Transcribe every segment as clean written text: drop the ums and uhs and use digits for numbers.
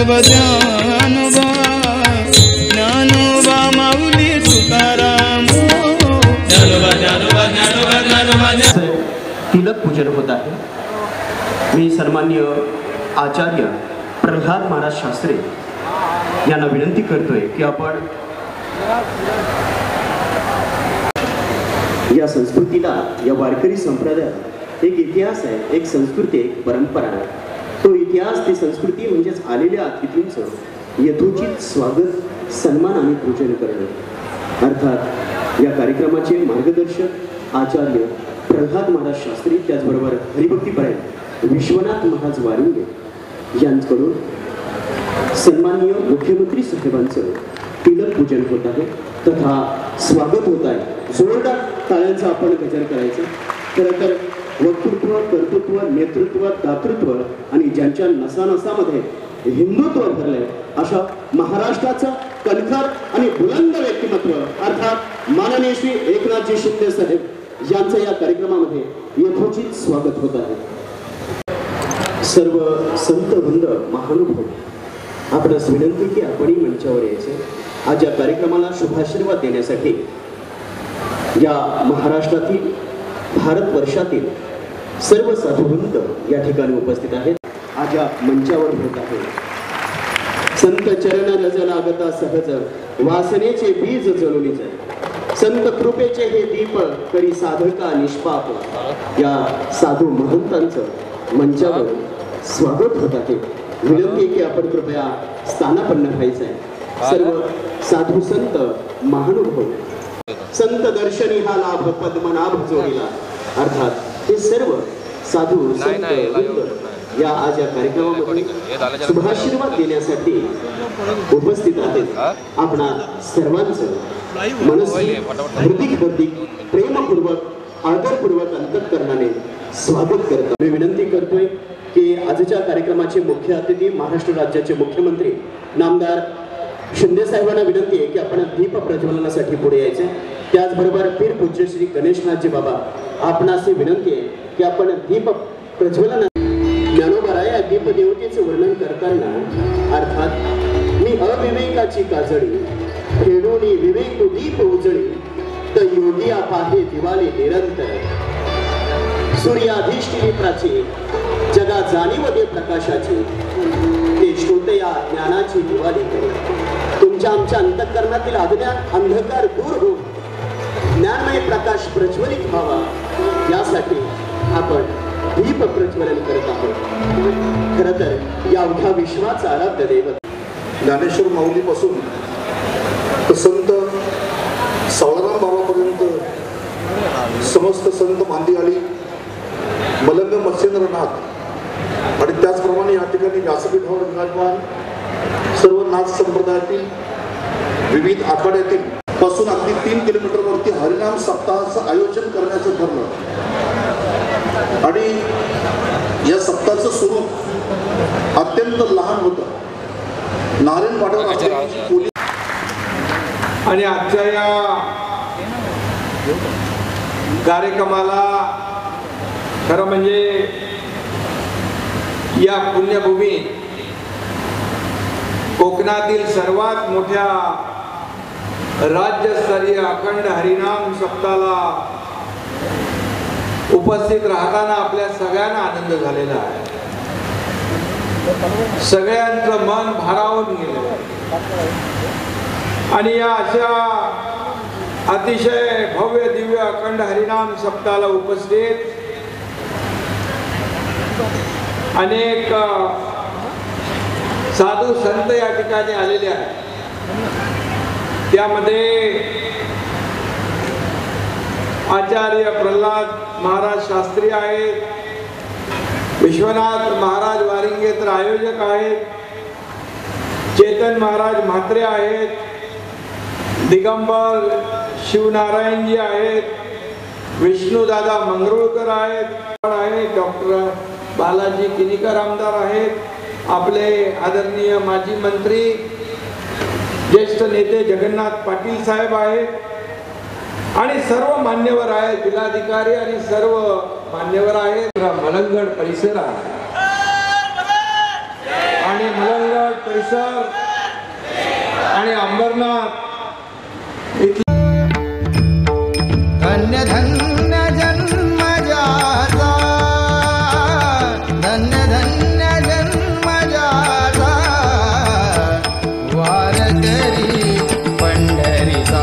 ज्ञानोबा ज्ञानोबा माऊली तुकाराम ज्ञानोबा ज्ञानोबा ज्ञानोबा ज्ञानोबा। तिलक पूजन होत आहे। मी सन्माननीय आचार्य प्रल्हाद महाराज शास्त्री यांना विनंती करतोय की आपण या संस्कृतीला, या वारकरी संप्रदायात एक इतिहास आहे, एक संस्कृती, एक परंपरा आहे। तो इतिहास, ती संस्कृती म्हणजेच आलेल्या अतिथींचं यथोचित स्वागत, सन्मान आणि पूजन करणं। अर्थात या कार्यक्रमाचे मार्गदर्शक आचार्य प्रल्हाद महाराज शास्त्री, त्याचबरोबर हरिभक्तीपरायण विश्वनाथ महाराज वारिंगे यांच्याकडून सन्माननीय मुख्यमंत्री साहेबांचं तिलक पूजन होत आहे तथा स्वागत होत आहे। जोरदार टाळ्यांचा आपण गजर करायचा। खरं तर वक्तृत्व, कर्तृत्व, नेतृत्व, दातृत्व आणि ज्यांच्या नसानसामध्ये हिंदुत्व भरलंय अशा महाराष्ट्राचं कणखर आणि बुलंद व्यक्तिमत्व अर्थात माननीय श्री एकनाथजी शिंदे साहेब यांचं या कार्यक्रमामध्ये यथोचित स्वागत होत आहे। सर्व संत वृंद, महानुभाव, आपणास विनंती की आपणही मंचावर यायचे। आज या कार्यक्रमाला शुभाशीर्वाद देण्यासाठी या महाराष्ट्रातील, भारतवर्षातील सर्व साधुवंत या ठिकाणी उपस्थित आहेत। आज या मंचावर होत आहे। संत चरण रज लागता सहज, वासनेचे बीज जळून जाय, संत कृपेचे हे दीप करी साधका निष्पाप। या साधू महंतांचं मंचावर स्वागत होत आहे। विनंती की आपण कृपया स्थानापन्न व्हायचं आहे। सर्व साधू संत, महानुभाव, संत दर्शनी हा लाभ पद्मनाभ जोडीला, अर्थात हे सर्व साधू संत या आज या कार्यक्रमामध्ये शुभाशीर्वाद देण्यासाठी उपस्थित आहेत। आपणा सर्वांचं मनस्वी प्रेमपूर्वक, आदरपूर्वक अंतःकरणाने स्वागत करतो। मी विनंती करतोय की आजच्या कार्यक्रमाचे मुख्य अतिथी महाराष्ट्र राज्याचे मुख्यमंत्री नामदार शिंदे साहेबांना विनंती आहे की आपण दीप प्रज्वलनासाठी पुढे यायचे। त्याचबरोबर पीर पूज्य श्री गणेशनाथजी बाबा, आपणास विनंती आहे की आपण दीप प्रज्वलन, ज्ञानोबराया दीप देवतेचे वर्णन करताना अर्थात मी अविवेकाची काजळी खेळूनी विवेक दीप उजळी, तर योगी पाहे दिवाले निरंतर, सूर्याधिष्ठिनी प्राची जगा जाणीव दे प्रकाशाची, ते श्रोतया ज्ञानाची दिवाळी करे। तुमच्या आमच्या अंतःकरणातील अज्ञान अंधकार दूर हो, ज्ञानमय प्रकाश प्रज्वलित व्हावा, यासाठी आपण दीप प्रज्वलन करत आहोत। खरं तर या अवघ्या विश्वाचा आराध्य दैवत ज्ञानेश्वर माऊलीपासून संत सावळाराम बाबापर्यंत समस्त संत मांदियाळी, मलंग मत्स्येंद्रनाथ आणि त्याचप्रमाणे या ठिकाणी व्यासपीठावर विराजमान सर्व नाथ संप्रदायातील, विविध आखाड्यातील पासून अगदी 3 किलोमीटरवरती हरिनाम सप्ताहाचं आयोजन करण्याचं ठरलं आणि या सप्ताहाचं स्वरूप अत्यंत लहान होतं। नारायण पाठक आणि आजच्या या कार्यक्रमाला खरं म्हणजे या पुण्यभूमीत कोकणातील सर्वात मोठ्या राज्यस्तरीय अखंड हरिनाम सप्ताहाला उपस्थित राहताना आपल्या सगळ्यांना आनंद झालेला आहे। सगळ्यांचं मन भारावून गेलं आणि या अशा अतिशय भव्य दिव्य अखंड हरिनाम सप्ताहाला उपस्थित अनेक साधू संत या ठिकाणी आलेले आहेत। त्यामध्ये आचार्य प्रल्हाद महाराज शास्त्री आहेत, विश्वनाथ महाराज वारिंगे तर आयोजक आहेत, चेतन महाराज म्हात्रे आहेत, दिगंबर शिवनारायणजी आहेत, विष्णुदादा मंगरुळकर आहेत, डॉक्टर बालाजी किनीकर आमदार आहेत, आपले आदरणीय माजी मंत्री ज्येष्ठ नेते जगन्नाथ पाटील साहेब आहेत आणि सर्व मान्यवर आहेत, जिल्हाधिकारी आणि सर्व मान्यवर आहेत। मलंगड परिसरात आणि मलंगड नारळ परिसर आणि अंबरनाथ धन्य धन्य जन्म जाता, धन्य धन्य जन्म जाता, वारकरी पंढरीचा,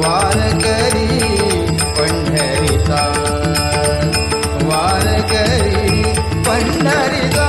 वारकरी पंढरीचा, वारकरी पंढरीचा.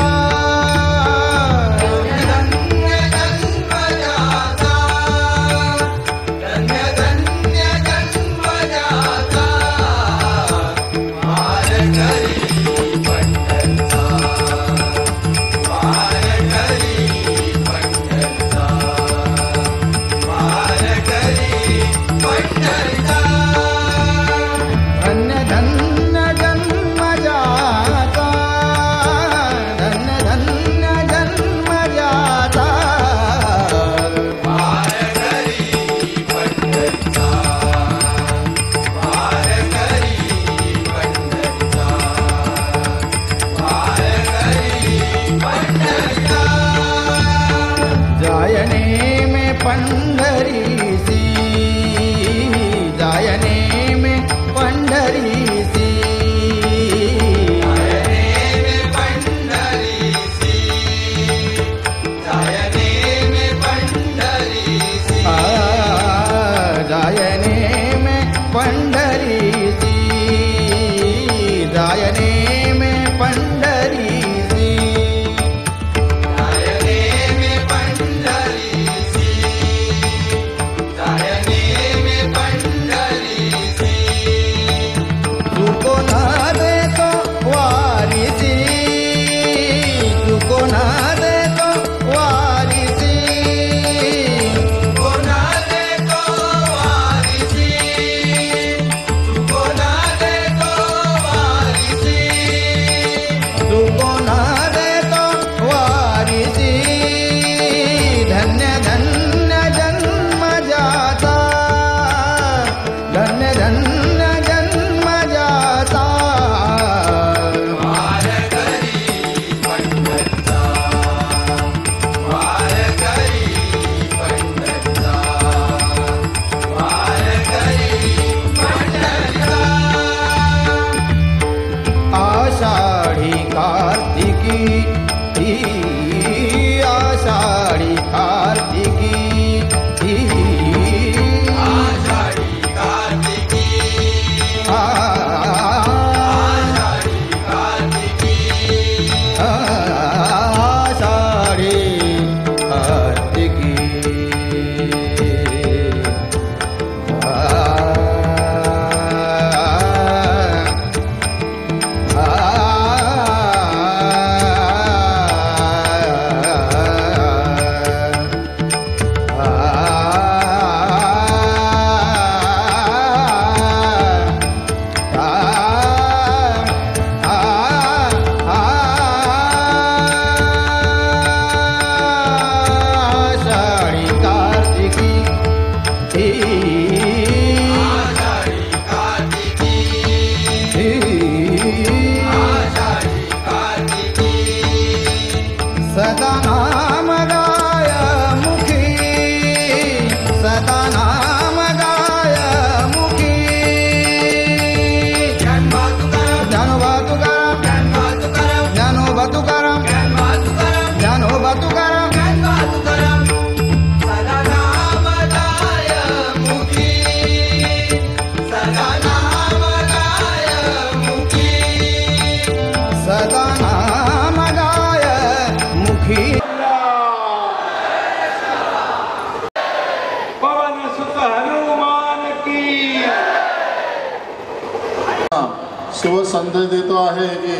शिव संदेश देतो आहे की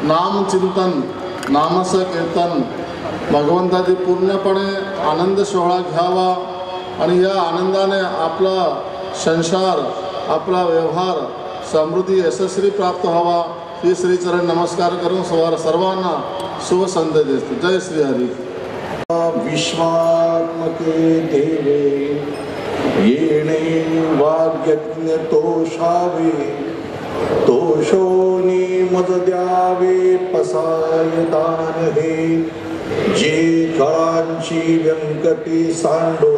नाम चिंतन नामस कीर्तन भगवंताची पूर्णपणे आनंद सोहळा घ्यावा आणि या आनंदाने आपला संसार आपला व्यवहार समृद्धी यशस्वी प्राप्त व्हावा ही श्रीचरण नमस्कार करून सर्वांना शुभ संदेश देतो. जय श्री हरी. विश्वात्मके देवे येणे वाग्यज्ञ तोषावे तोषोनी मज द्यावे पसायदान हे जी कळांची व्यंकटी सांडो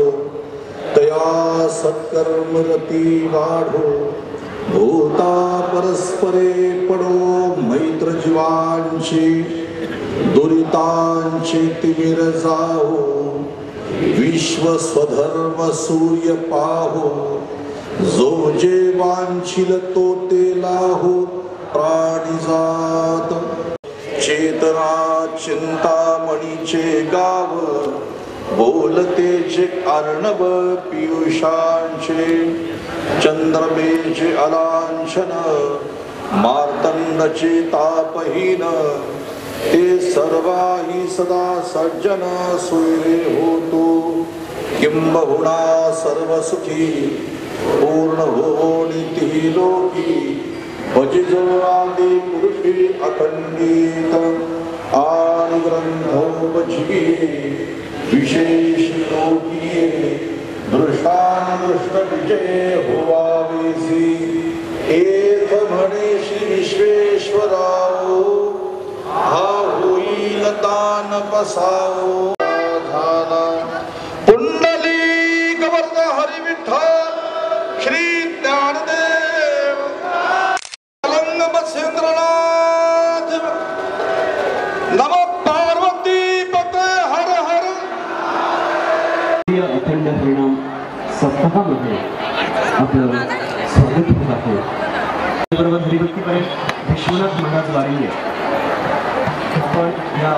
तया सत्कर्मरती वाढो भूता परस्परे पडो मैत्र जीवांची दुरितांची तिमिर जाओ विश्व स्वधर्म सूर्य पाहो जो जे वांछिल तो ते लाहो प्राणी जात चेतना चिंतामणीचे गाव बोलते जे अर्णव पियुषांचे चंद्रबेचे अलांछन मार्तंडचे तापहीन ते सर्वाही सदा सज्जन सोयरे होतो किंबहुना सर्व सुखी पूर्ण हो नीती लोकी भजिजो आदि पुरुषी अखंडित आणि ग्रंथोपजीवी विशेष लोकीये दृष्टानुदृष्ट विजय होवावेसी एक म्हणे श्री विश्वेश्वराओ हा होईल दान बसाओ झाला पुंडलिक वरद हरी विठ्ठल श्री ज्ञानदेव अलंग मत्स्येंद्रनाथ नम पार्वती पते हर हर अखंड परिणाम सप्ताहामध्ये आपलं स्वागत होत आहे. बरोबर हरिभक्तीपर्यंत विश्वनाथ महाराज वारी आपण या